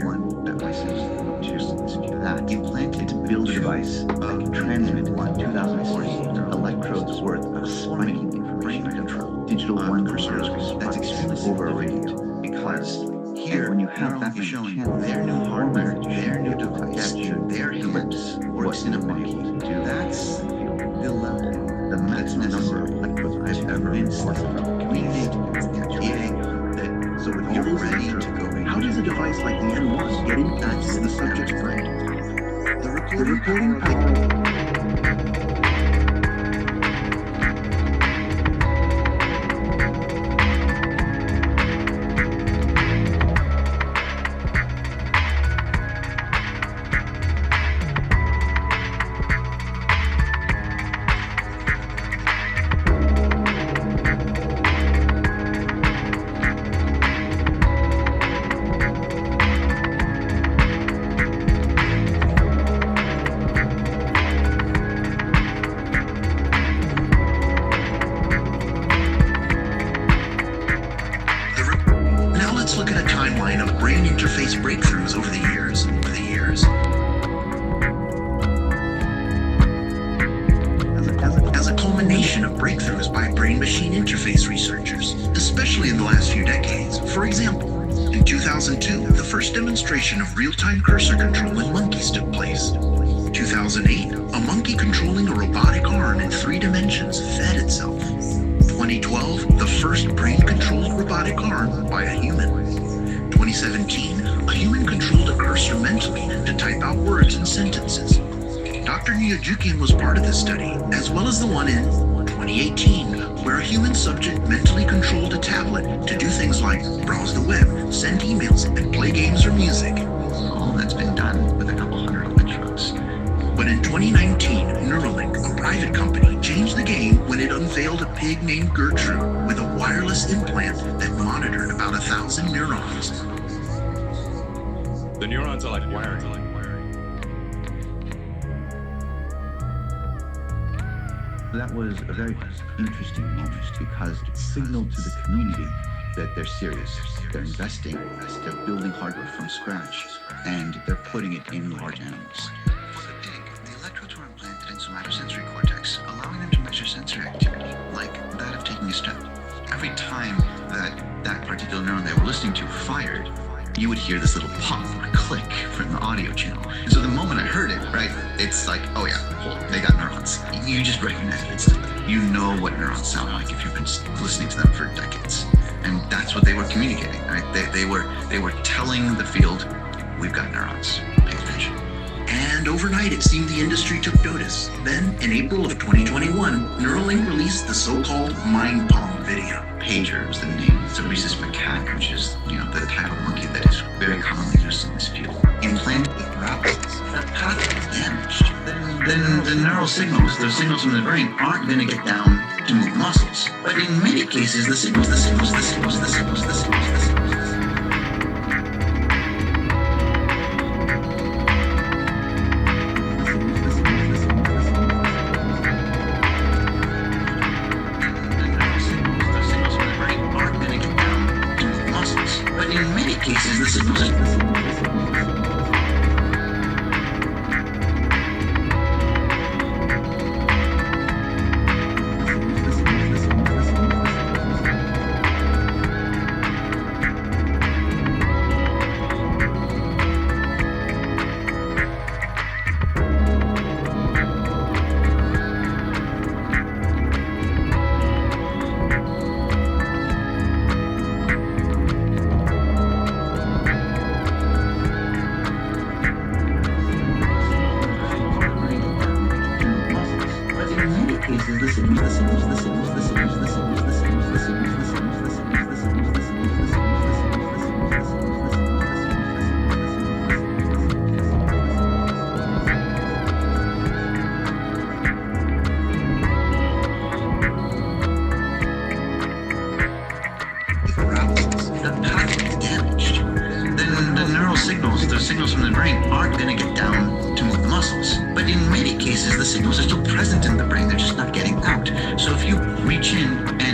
One devices to that. You planted to build a device that can transmit 2,040 electrodes worth of swanking brain control. Digital one cursors. That's extremely overrated because here when you have that many channels, their new hardware, their new device, their hands works in a monkey. That's the level, the maximum number of electrodes I've ever communicated. So if you're ready to go, how does a device like the N1 get in? That's the subject's brain. The recording power. Let's look at a timeline of brain interface breakthroughs over the years. As a culmination of breakthroughs by brain-machine interface researchers, especially in the last few decades. For example, in 2002, the first demonstration of real-time cursor control in monkeys took place. 2008, a monkey controlling a robotic arm in 3 dimensions fed itself. 2012, the first brain-controlled robotic arm by a human. 2017, a human controlled a cursor mentally to type out words and sentences. Dr. DU-G4N was part of this study, as well as the one in 2018, where a human subject mentally controlled a tablet to do things like browse the web, send emails, and play games or music. All that's been done with a couple hundred electrodes. But in 2019, N0+LAND, a private company, changed the game when it unveiled a pig named Gertrude with a wireless implant that monitored about 1,000 neurons. The neurons are like wiring. That was a very interesting moment because it signaled to the community that they're serious. They're investing, they're building hardware from scratch, and they're putting it in large animals. The electrodes were implanted in somatosensory cortex, allowing them to measure sensory activity, like that of taking a step. Every time that particular neuron they were listening to fired, you would hear this little pop or click from the audio channel. And so the moment I heard it, right, it's like, oh yeah, they got neurons. You just recognize it instantly. You know what neurons sound like if you've been listening to them for decades. And that's what they were communicating, right? They were telling the field, we've got neurons, pay attention. And overnight, it seemed the industry took notice. Then, in April of 2021, N0+LAND released the so-called Mind Palm video. Pager is the name. It's a rhesus macaque, which is, the type of monkey that is very commonly used in this field. Implanted with droplets. That path is damaged. Then the neural signals, those signals from the brain, aren't going to get down to move muscles. But in many cases, the signals. Those signals from the brain aren't going to get down to move the muscles. But in many cases, the signals are still present in the brain. They're just not getting out. So if you reach in and